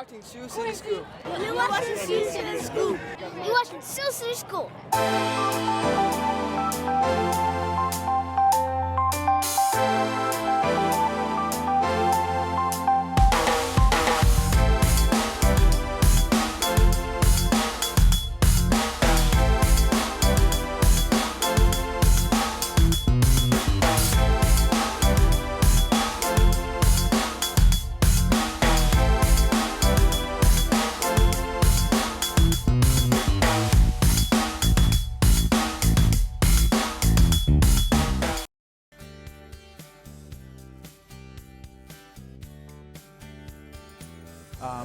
watching Sioux City Scoop. You're watching Sioux City Scoop. You're watching Sioux City Scoop.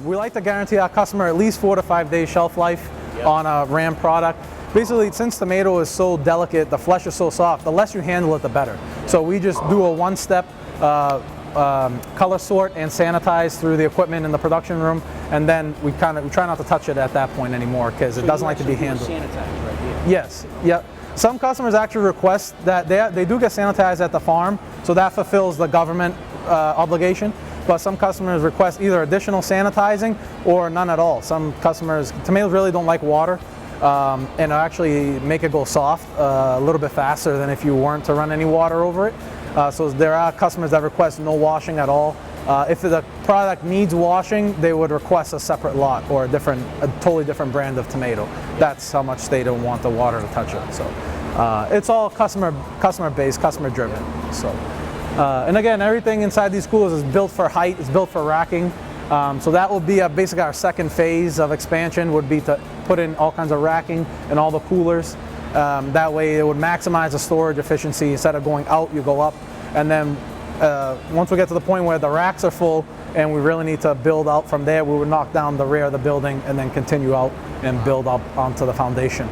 We like to guarantee our customer at least 4 to 5 days shelf life on a Ram product. Basically, since tomato is so delicate, the flesh is so soft, the less you handle it, the better. So we just do a one-step color sort and sanitize through the equipment in the production room, and then we try not to touch it at that point anymore because it doesn't like to be handled. Sanitize right here. Yes, yep. Some customers actually request that they do get sanitized at the farm, so that fulfills the government obligation. But some customers request either additional sanitizing or none at all. Some customers, tomatoes really don't like water, and actually make it go soft a little bit faster than if you weren't to run any water over it. So there are customers that request no washing at all. If the product needs washing, they would request a separate lot or a totally different brand of tomato. That's how much they don't want the water to touch it. So it's all customer based, customer driven. So. And again, everything inside these coolers is built for height, it's built for racking. So that will be basically our second phase of expansion, would be to put in all kinds of racking in all the coolers. That way it would maximize the storage efficiency. Instead of going out, you go up. And then once we get to the point where the racks are full and we really need to build out from there, we would knock down the rear of the building and then continue out and build up onto the foundation.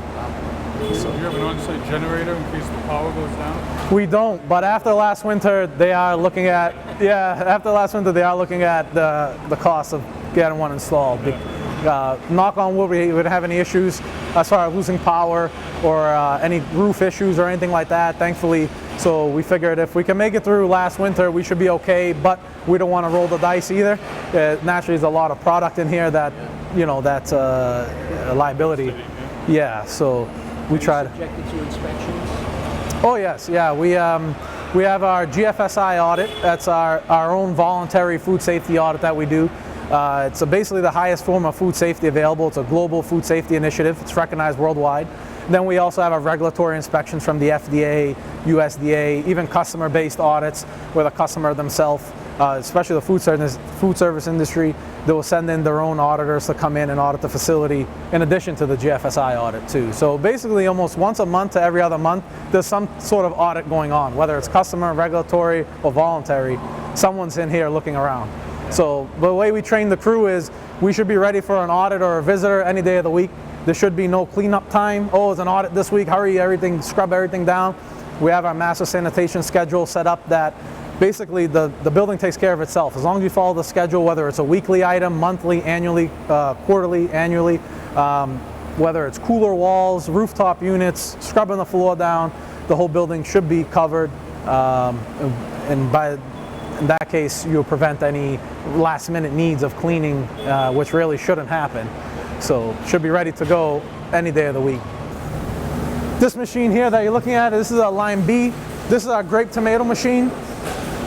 So you have an on-site generator in case the power goes down? We don't, but after last winter, they are looking at, after last winter, they are looking at the cost of getting one installed. Knock on wood, we wouldn't have any issues as far as losing power or any roof issues or anything like that, thankfully. So we figured if we can make it through last winter, we should be okay, but we don't want to roll the dice either. Naturally, there's a lot of product in here that, that's a liability. Yeah, so we try to. Subjected to inspections? Oh yes, yeah. We have our GFSI audit. That's our own voluntary food safety audit that we do. It's basically the highest form of food safety available. It's a global food safety initiative. It's recognized worldwide. Then we also have our regulatory inspections from the FDA, USDA, even customer-based audits where the customer themselves, especially the food service industry, they will send in their own auditors to come in and audit the facility in addition to the GFSI audit too. So basically almost once a month to every other month, there's some sort of audit going on, whether it's customer, regulatory, or voluntary. Someone's in here looking around. So the way we train the crew is we should be ready for an audit or a visitor any day of the week. There should be no cleanup time. Oh, it's an audit this week, hurry, scrub everything down. We have our master sanitation schedule set up that basically the building takes care of itself. As long as you follow the schedule, whether it's a weekly item, monthly, annually, quarterly, annually, whether it's cooler walls, rooftop units, scrubbing the floor down, the whole building should be covered. And in that case, you'll prevent any last minute needs of cleaning, which really shouldn't happen. So should be ready to go any day of the week. This machine here that you're looking at, this is a line B. This is our grape tomato machine.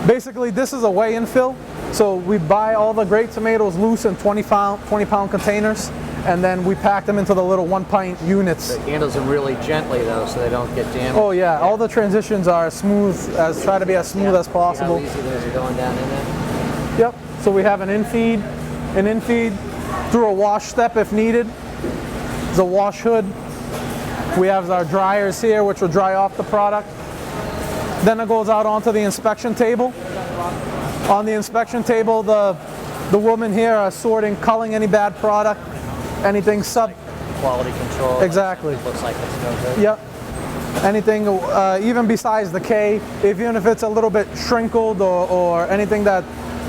Basically, this is a weigh-in fill. So we buy all the grape tomatoes loose in 20-pound containers, and then we pack them into the little 1-pint units. It handles them really gently though, so they don't get damaged. Oh yeah, all the transitions are try to be as smooth as possible. See how easy those are going down in there? Yep, so we have an in-feed through a wash step if needed. There's a wash hood. We have our dryers here, which will dry off the product. Then it goes out onto the inspection table. On the inspection table, the women here are sorting, culling any bad product, anything Quality control. Exactly. Looks like it's no good. Yep. Anything, even besides the K, even if it's a little bit shrinkled or anything that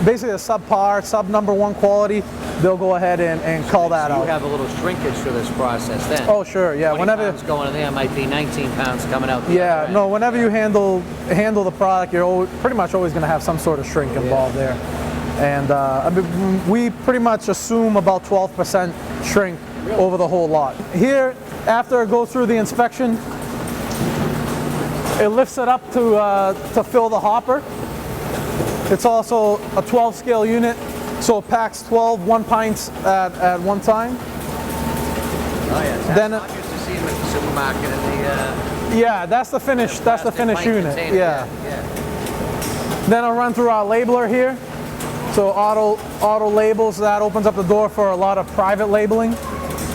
basically a subpar, number 1 quality, they'll go ahead and cull that out. You have a little shrinkage for this process then. Oh sure, yeah. 20 pounds going in there might be 19 pounds coming out. Yeah, no. Whenever you handle the product, you're pretty much always going to have some sort of shrink involved there. And I mean, we pretty much assume about 12% shrink over the whole lot. Here, after it goes through the inspection, it lifts it up to fill the hopper. It's also a 12 scale unit, so it packs 12 1-pints at one time. Oh yeah. Then I used to see them at the supermarket and the. Yeah, that's the finish. That's the plastic finished pint unit. container. Yeah. Yeah. Then I'll run through our labeler here. So auto labels, that opens up the door for a lot of private labeling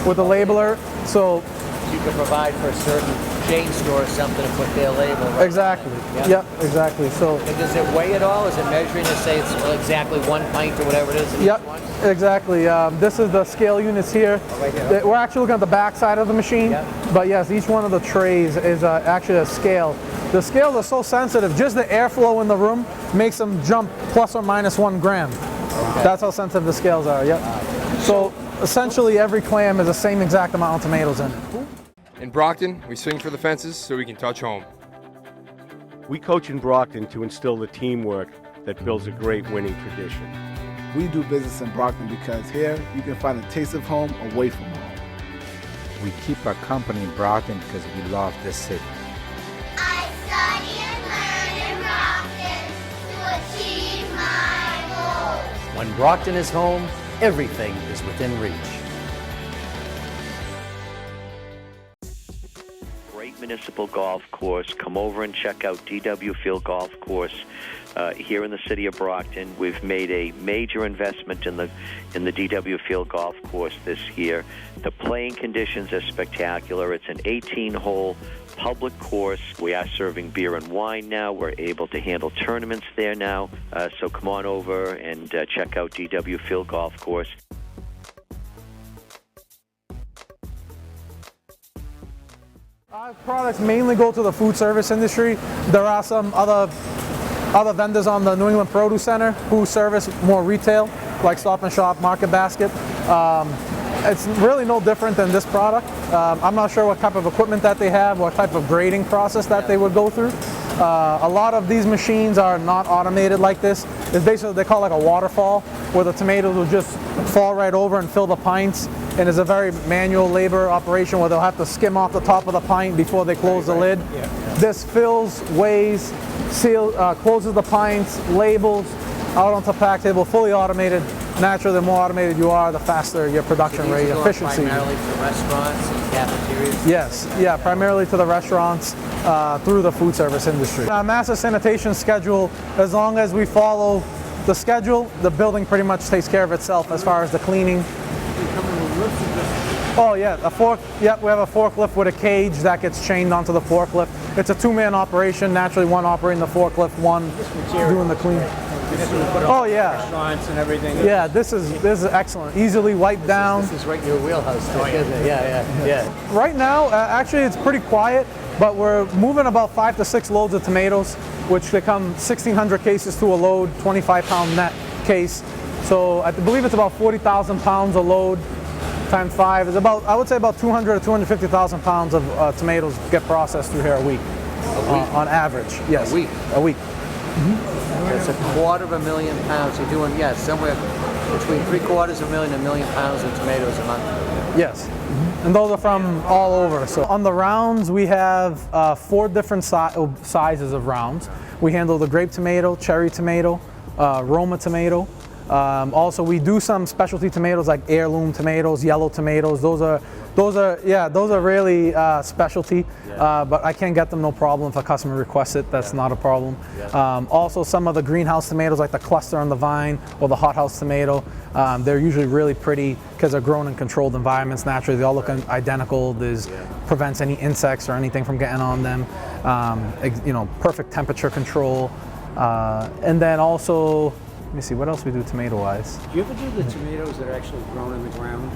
with the labeler. So You can provide for a certain chain store something to put their label. Right exactly. on it. Yep, exactly. So And does it weigh at all? Is it measuring to say it's exactly 1 pint or whatever it is? In yep, each one? exactly. This is the scale units here. right here. We're actually looking at the back side of the machine. Yep. But yes, each one of the trays is actually a scale. The scales are so sensitive, just the airflow in the room makes them jump plus or minus 1 gram. That's how sensitive the scales are, yep. So essentially every clam is the same exact amount of tomatoes in it. In Brockton, we swing for the fences so we can touch home. We coach in Brockton to instill the teamwork that builds a great winning tradition. We do business in Brockton because here you can find the taste of home away from home. We keep our company in Brockton because we love this city. I study and learn in Brockton to achieve my goals. When Brockton is home, everything is within reach. Great municipal golf course. Come over and check out DW Field Golf Course here in the city of Brockton. We've made a major investment in the DW Field Golf Course this year. The playing conditions are spectacular. It's an 18-hole public course. We are serving beer and wine now. We're able to handle tournaments there now. So come on over and check out DW Field Golf Course. Our products mainly go to the food service industry. There are some other vendors on the New England Produce Center who service more retail, like Stop and Shop, Market Basket. It's really no different than this product. I'm not sure what type of equipment that they have, what type of grading process that they would go through. A lot of these machines are not automated like this. It's basically, they call it like a waterfall, where the tomatoes will just fall right over and fill the pints. And it's a very manual labor operation where they'll have to skim off the top of the pint before they close the lid. This fills, weighs, closes the pints, labels, out onto the pack table, fully automated. Naturally, the more automated you are, the faster your production rate, efficiency. Primarily for restaurants and cafeterias? Yes, yeah, primarily to the restaurants through the food service industry. Massive sanitation schedule, as long as we follow the schedule, the building pretty much takes care of itself as far as the cleaning. Oh yeah, a fork. Yep, we have a forklift with a cage that gets chained onto the forklift. It's a 2-man operation. Naturally, one operating the forklift, one doing the clean. Oh yeah. Restaurants and everything. Yeah, this is excellent. Easily wiped down. This is right in your wheelhouse, too, isn't it? Yeah. Right now, actually, it's pretty quiet, but we're moving about 5 to 6 loads of tomatoes, which become 1,600 cases to a load, 25-pound net case. So I believe it's about 40,000 pounds a load. Times 5 is about, I would say about 200 to 250,000 pounds of tomatoes get processed through here a week. On average, yes. A week? A week. That's 250,000 pounds. You're doing, somewhere between 750,000 and 1 million pounds of tomatoes a month. Yes. And those are from all over. So on the rounds, we have 4 different sizes of rounds. We handle the grape tomato, cherry tomato, Roma tomato. Also, we do some specialty tomatoes like heirloom tomatoes, yellow tomatoes. Those are really specialty. But I can get them no problem if a customer requests it. That's not a problem. Also, some of the greenhouse tomatoes like the cluster on the vine or the hothouse tomato, they're usually really pretty because they're grown in controlled environments. Naturally, they all look identical. This prevents any insects or anything from getting on them. Perfect temperature control. And then also, let me see, what else we do tomato-wise? Do you ever do the tomatoes that are actually grown in the ground?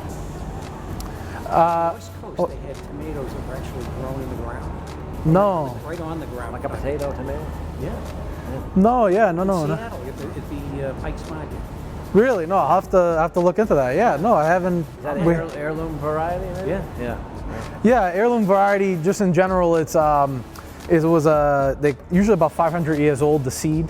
West Coast, they had tomatoes that were actually grown in the ground. No. Right on the ground. Like a potato tomato? Yeah. No, yeah, no. Seattle, at the Pike's Market. Really? No, I'll have to look into that. Yeah, no, I haven't. Is that heirloom variety? Maybe? Yeah. Yeah, heirloom variety, just in general, it's is it was they usually about 500 years old. The seed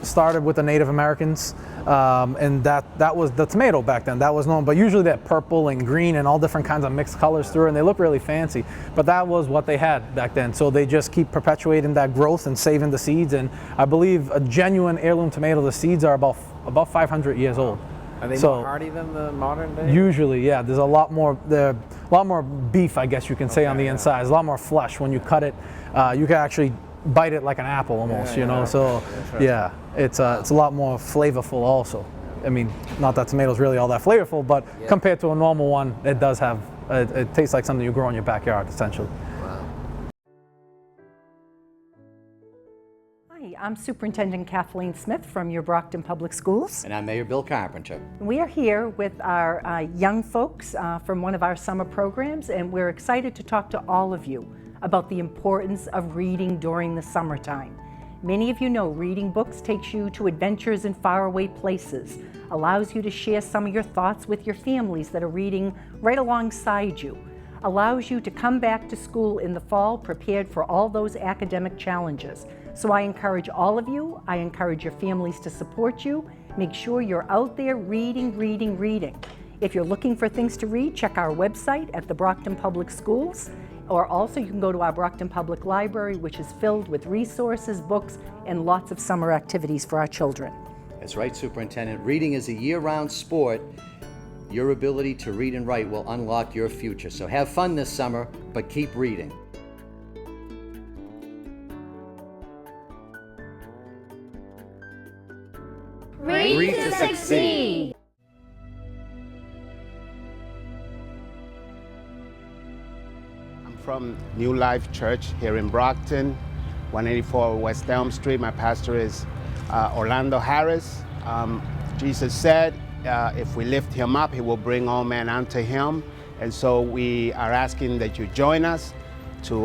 started with the Native Americans, and that was the tomato back then. That was known, but usually they're purple and green and all different kinds of mixed colors through, and they look really fancy. But that was what they had back then. So they just keep perpetuating that growth and saving the seeds. And I believe a genuine heirloom tomato, the seeds are about 500 years old. Are they more hardy than the modern day? Usually, yeah. There's a lot more beef, I guess you can say, on the inside. There's a lot more flesh. When you cut it, you can actually bite it like an apple almost, you know. So, yeah, it's a lot more flavorful also. I mean, not that tomato's really all that flavorful, but compared to a normal one, it does have. It tastes like something you grow in your backyard, essentially. I'm Superintendent Kathleen Smith from your Brockton Public Schools. And I'm Mayor Bill Carpenter. We are here with our young folks from one of our summer programs, and we're excited to talk to all of you about the importance of reading during the summertime. Many of you know reading books takes you to adventures in faraway places, allows you to share some of your thoughts with your families that are reading right alongside you, allows you to come back to school in the fall prepared for all those academic challenges. So I encourage all of you, I encourage your families to support you. Make sure you're out there reading, reading, reading. If you're looking for things to read, check our website at the Brockton Public Schools, or also you can go to our Brockton Public Library, which is filled with resources, books, and lots of summer activities for our children. That's right, Superintendent. Reading is a year-round sport. Your ability to read and write will unlock your future. So have fun this summer, but keep reading. Read to succeed. I'm from New Life Church here in Brockton, 184 West Elm Street. My pastor is Orlando Harris. Jesus said, if we lift him up, he will bring all men unto him. And so we are asking that you join us to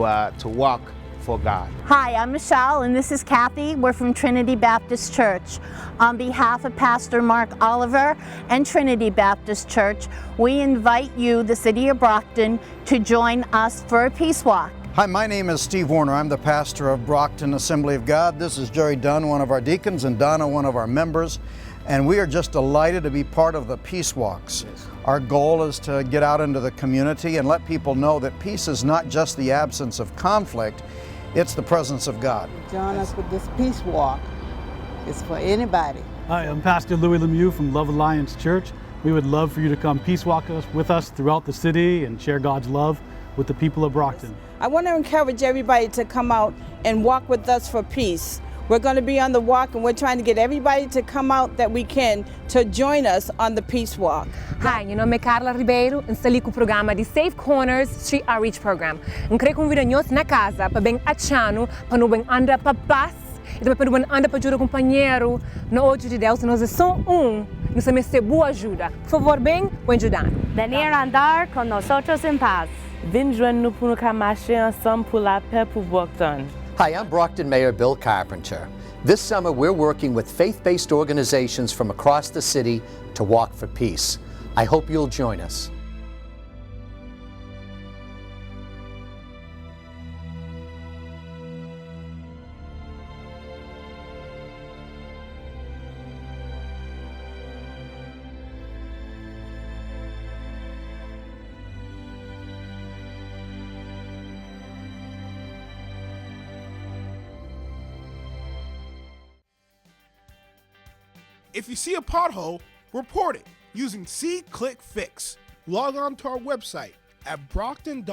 walk for God. Hi, I'm Michelle and this is Kathy. We're from Trinity Baptist Church. On behalf of Pastor Mark Oliver and Trinity Baptist Church, we invite you, the City of Brockton, to join us for a peace walk. Hi, my name is Steve Warner. I'm the pastor of Brockton Assembly of God. This is Jerry Dunn, one of our deacons, and Donna, one of our members. And we are just delighted to be part of the Peace Walks. Our goal is to get out into the community and let people know that peace is not just the absence of conflict, it's the presence of God. Join us with this peace walk. It's for anybody. Hi, I'm Pastor Louis Lemieux from Love Alliance Church. We would love for you to come peace walk with us throughout the city and share God's love with the people of Brockton. I want to encourage everybody to come out and walk with us for peace. We're going to be on the walk and we're trying to get everybody to come out that we can to join us on the Peace Walk. Hi, meu nome é Carla Ribeiro, estou ali com o programa de Safe Corners Street Outreach Program. Eu queria convidar nós na casa para bem achando, para não bem andar para paz e também para não andar para ajuda o companheiro. No olho de Deus, nós somos nós também ser boa ajuda. Por favor, bem ajudar. Venir andar con nosotros en paz. Vin joindre nous pour nous marcher ensemble pour la paix pour Brockton. Hi, I'm Brockton Mayor Bill Carpenter. This summer, we're working with faith-based organizations from across the city to walk for peace. I hope you'll join us. If you see a pothole, report it using SeeClickFix. Log on to our website at brockton.ma.us.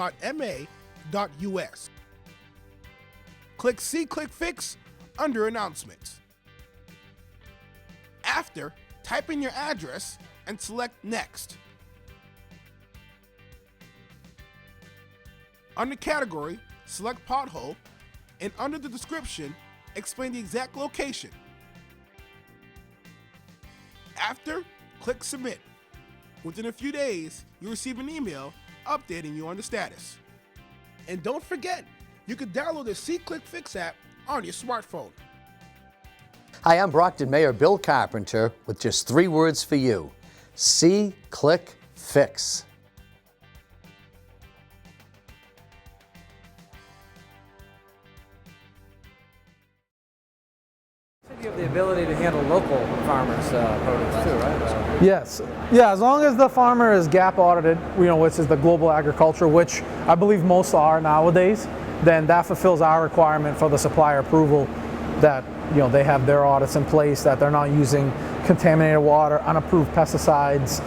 Click SeeClickFix under Announcements. After, type in your address and select Next. Under Category, select Pothole, and under the description, explain the exact location. After, click Submit. Within a few days, you'll receive an email updating you on the status. And don't forget, you can download the SeeClickFix app on your smartphone. Hi, I'm Brockton Mayor Bill Carpenter with just 3 words for you. See, click, fix. have the ability to handle local farmers' produce too, right? Yes. Yeah, as long as the farmer is GAP audited, which is the global agriculture, which I believe most are nowadays, then that fulfills our requirement for the supplier approval that they have their audits in place, that they're not using contaminated water, unapproved pesticides,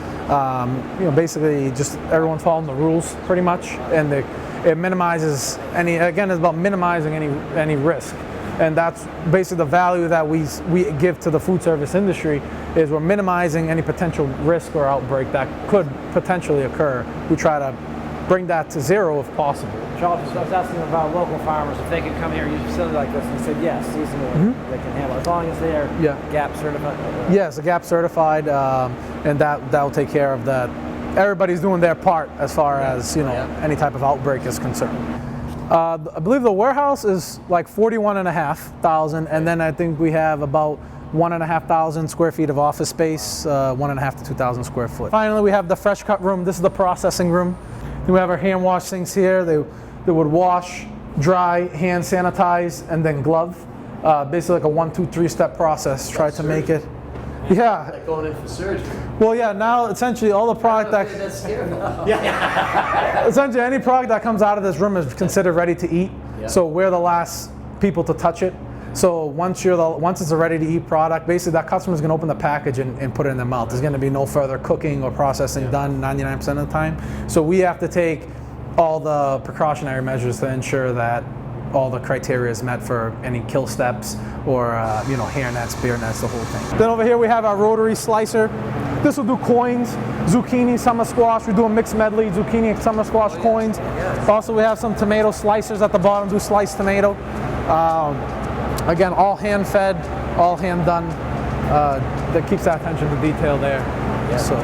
basically just everyone following the rules pretty much, and it minimizes it's about minimizing any risk. And that's basically the value that we give to the food service industry, is we're minimizing any potential risk or outbreak that could potentially occur. We try to bring that to zero if possible. Charles, I was asking about local farmers, if they could come here and use a facility like this, and he said yes, seasonally they can handle it, as long as they're GAP certified. Yes, GAP certified, and that will take care of that. Everybody's doing their part as far as any type of outbreak is concerned. I believe the warehouse is like 41,500, and then I think we have about 1,500 square feet of office space, 1,500 to 2,000 square foot. Finally, we have the fresh cut room. This is the processing room. We have our hand wash sinks here. They would wash, dry, hand sanitize, and then glove. Basically like a 1, 2, 3 step process. Try to make it. Yeah. Like going in for surgery. Well, yeah. Now, essentially, all the product that's scary. essentially any product that comes out of this room is considered ready to eat. Yeah. So we're the last people to touch it. So once it's a ready-to-eat product, basically that customer's going to open the package and put it in their mouth. There's going to be no further cooking or processing done 99% of the time. So we have to take all the precautionary measures to ensure that all the criteria is met for any kill steps or hair nets, beer nets, the whole thing. Then over here we have our rotary slicer. This will do coins, zucchini, summer squash. We do a mixed medley, zucchini and summer squash coins. Also we have some tomato slicers at the bottom, do sliced tomato. Again, all hand fed, all hand done. That keeps that attention to detail there. So,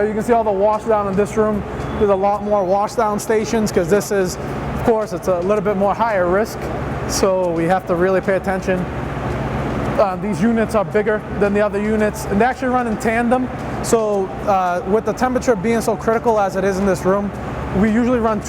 you can see all the wash down in this room. There's a lot more wash down stations because this is, of course, it's a little bit more higher risk. So we have to really pay attention. These units are bigger than the other units, and they actually run in tandem. So with the temperature being so critical as it is in this room, we usually run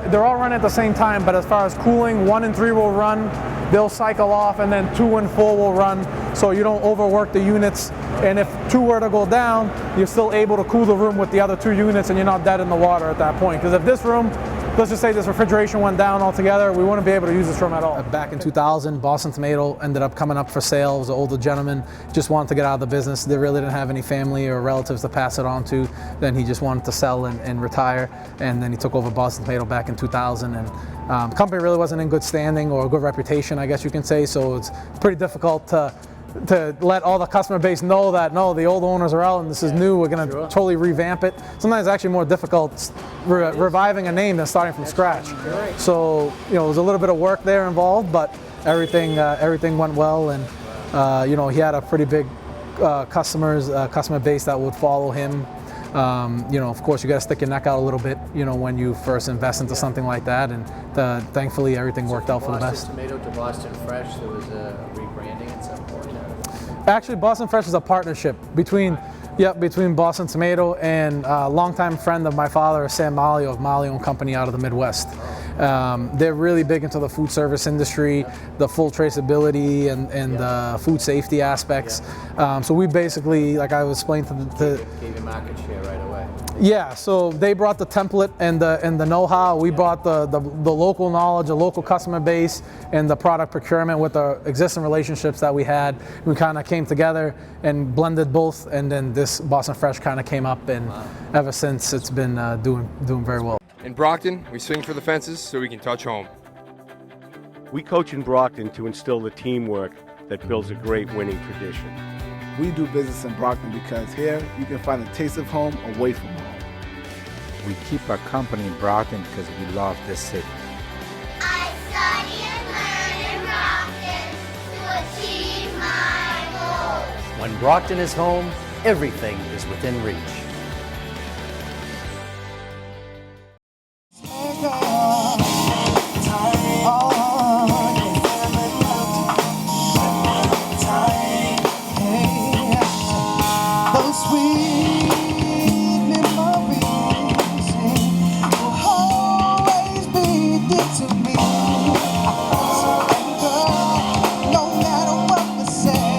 they're all run at the same time, but as far as cooling, 1 and 3 will run. They'll cycle off, and then 2 and 4 will run, so you don't overwork the units. And if 2 were to go down, you're still able to cool the room with the other 2 units, and you're not dead in the water at that point. Because if this room, let's just say this refrigeration went down altogether, we wouldn't be able to use this room at all. Back in 2000, Boston Tomato ended up coming up for sale. It was an older gentleman, just wanted to get out of the business. They really didn't have any family or relatives to pass it on to. Then he just wanted to sell and retire, and then he took over Boston Tomato back in 2000. And the company really wasn't in good standing or a good reputation, I guess you can say, so it's pretty difficult to let all the customer base know that no, the old owners are out and this is new, we're going to totally revamp it. Sometimes it's actually more difficult reviving a name than starting from scratch. So there was a little bit of work there involved, but everything went well, and he had a pretty big customer base that would follow him. Of course, you got to stick your neck out a little bit, when you first invest into something like that, and thankfully everything worked out for the best. Boston Tomato to Boston Fresh, there was a rebranding at some point. Actually, Boston Fresh is a partnership between Boston Tomato and a longtime friend of my father, Sam Malio of Malio & Company out of the Midwest. They're really big into the food service industry, the full traceability and the food safety aspects. So we basically, like I was explaining to gave you market share right away. Yeah, so they brought the template and the know-how. We brought the local knowledge, the local customer base, and the product procurement with the existing relationships that we had. We kind of came together and blended both, and then this Boston Fresh kind of came up, and ever since it's been doing very well. In Brockton, we swing for the fences so we can touch home. We coach in Brockton to instill the teamwork that builds a great winning tradition. We do business in Brockton because here you can find a taste of home away from home. We keep our company in Brockton because we love this city. I study and learn in Brockton to achieve my goals. When Brockton is home, everything is within reach. No matter what we say.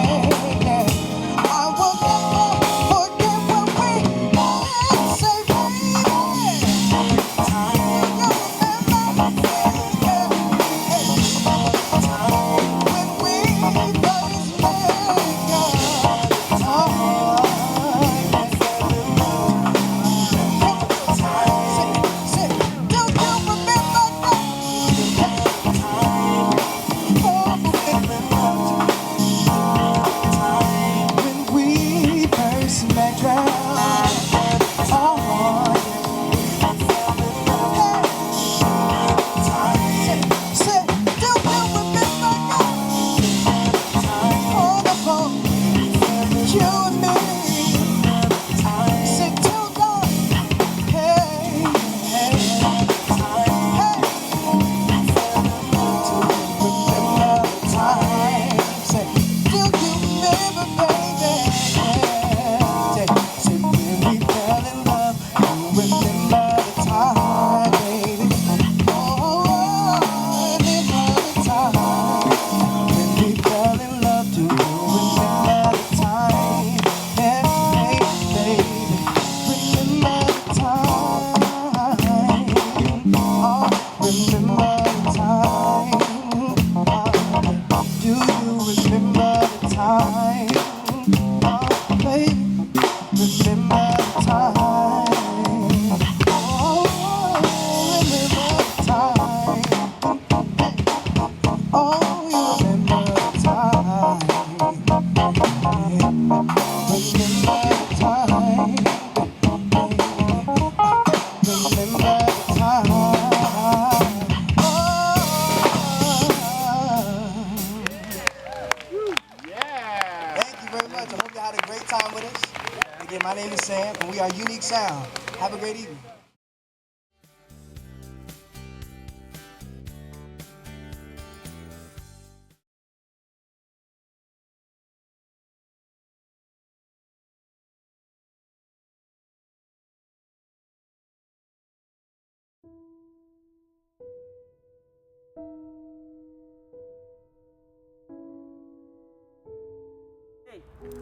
sound. Have a great evening.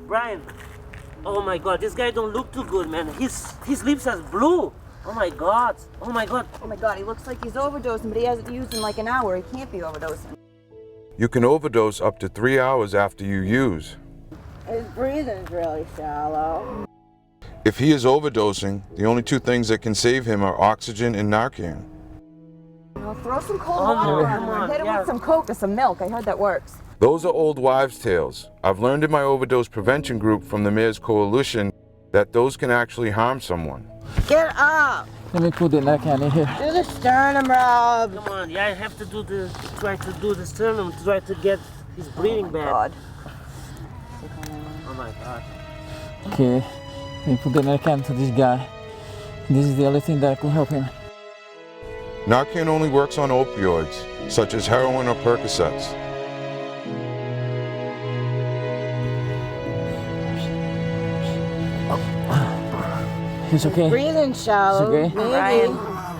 Brian, oh my God, this guy don't look too good, man. His lips are blue. Oh my God, oh my God. Oh my God, he looks like he's overdosing, but he hasn't used in like an hour. He can't be overdosing. You can overdose up to 3 hours after you use. His breathing's really shallow. If he is overdosing, the only two things that can save him are oxygen and Narcan. Well, throw some cold water on him. Hit him with some Coke or some milk. I heard that works. Those are old wives' tales. I've learned in my overdose prevention group from the Mayor's Coalition that those can actually harm someone. Get up! Let me put the Narcan in here. Do the sternum rub. Come on, yeah, I have to try to do the sternum to try to get his breathing back. God. Oh my God. Okay, let me put the Narcan to this guy. This is the only thing that could help him. Narcan only works on opioids, such as heroin or Percocets. He's okay. Breathing shallow. It's okay. Maybe.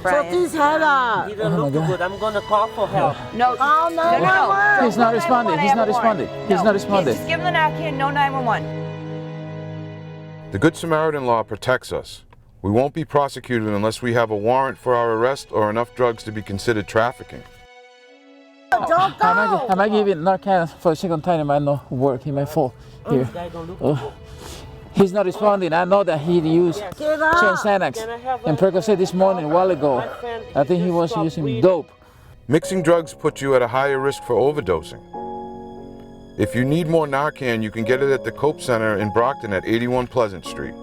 Tilt his head up. He doesn't look too good. I'm gonna call for help. No, call 911. He's not responding. He's not responding. He's not responding. Just give him the Narcan, no 911. The Good Samaritan law protects us. We won't be prosecuted unless we have a warrant for our arrest or enough drugs to be considered trafficking. Don't go! I might give it Narcan for a second time. It might not work. He might fall here. He's not responding. I know that he used Xanax and Percocet this morning, a while ago. I think he was using dope. Mixing drugs puts you at a higher risk for overdosing. If you need more Narcan, you can get it at the Cope Center in Brockton at 81 Pleasant Street.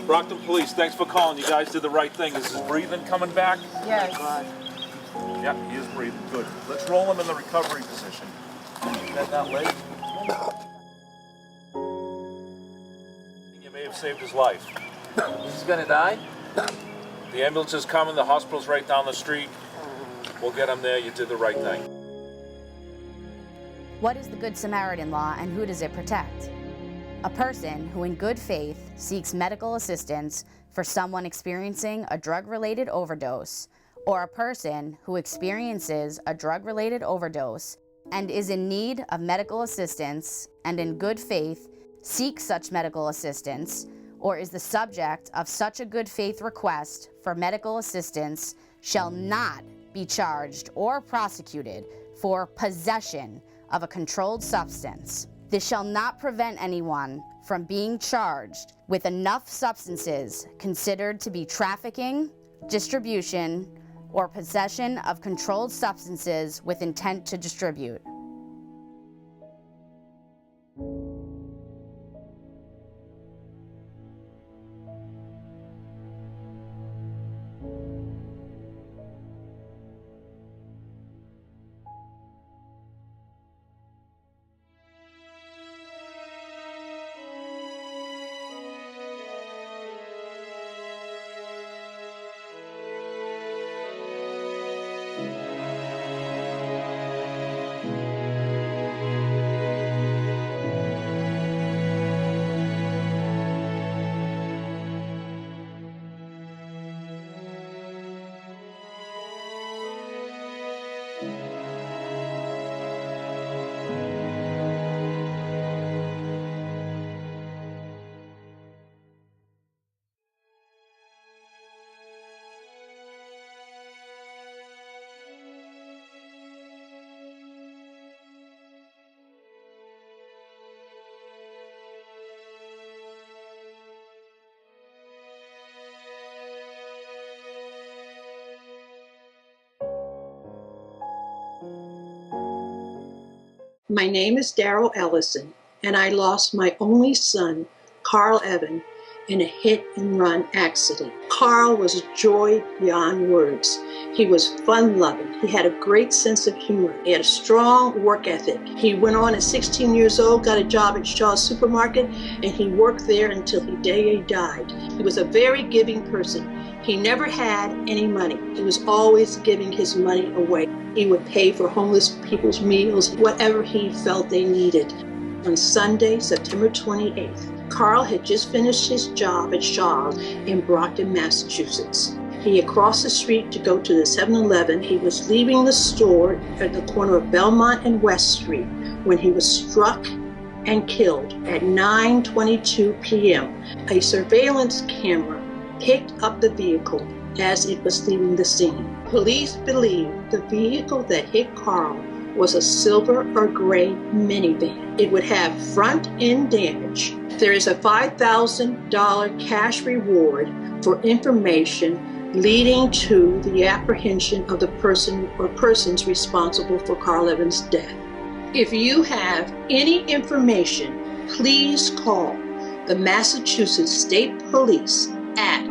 Brockton Police, thanks for calling. You guys did the right thing. Is his breathing coming back? Yes. Yep, he is breathing. Good. Let's roll him in the recovery position. Bend that leg. You may have saved his life. He's gonna die? The ambulance is coming. The hospital's right down the street. We'll get him there. You did the right thing. What is the Good Samaritan law and who does it protect? A person who in good faith seeks medical assistance for someone experiencing a drug-related overdose, or a person who experiences a drug-related overdose and is in need of medical assistance and in good faith seeks such medical assistance, or is the subject of such a good faith request for medical assistance, shall not be charged or prosecuted for possession of a controlled substance. This shall not prevent anyone from being charged with enough substances considered to be trafficking, distribution, or possession of controlled substances with intent to distribute. My name is Daryl Ellison, and I lost my only son, Carl Evan, in a hit-and-run accident. Carl was joy beyond words. He was fun-loving. He had a great sense of humor. He had a strong work ethic. He went on at 16 years old, got a job at Shaw's Supermarket, and he worked there until the day he died. He was a very giving person. He never had any money. He was always giving his money away. He would pay for homeless people's meals, whatever he felt they needed. On Sunday, September 28th, Carl had just finished his job at Shaw's in Brockton, Massachusetts. He had crossed the street to go to the 7-Eleven. He was leaving the store at the corner of Belmont and West Street when he was struck and killed at 9:22 p.m. A surveillance camera picked up the vehicle as it was leaving the scene. Police believe the vehicle that hit Carl was a silver or gray minivan. It would have front end damage. There is a $5,000 cash reward for information leading to the apprehension of the person or persons responsible for Carl Evans' death. If you have any information, please call the Massachusetts State Police at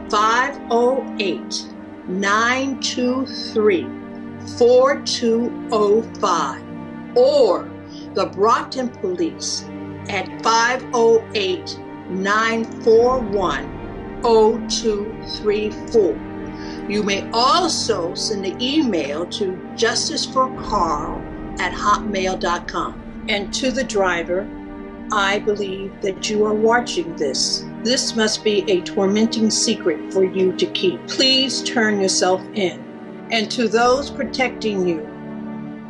508-923-4205 or the Brockton Police at 508-941-0234. You may also send an email to justiceforcarl@hotmail.com. And to the driver, I believe that you are watching this. This must be a tormenting secret for you to keep. Please turn yourself in. And to those protecting you,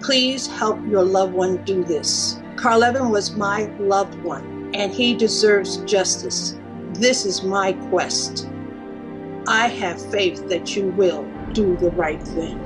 please help your loved one do this. Carl Evans was my loved one, and he deserves justice. This is my quest. I have faith that you will do the right thing.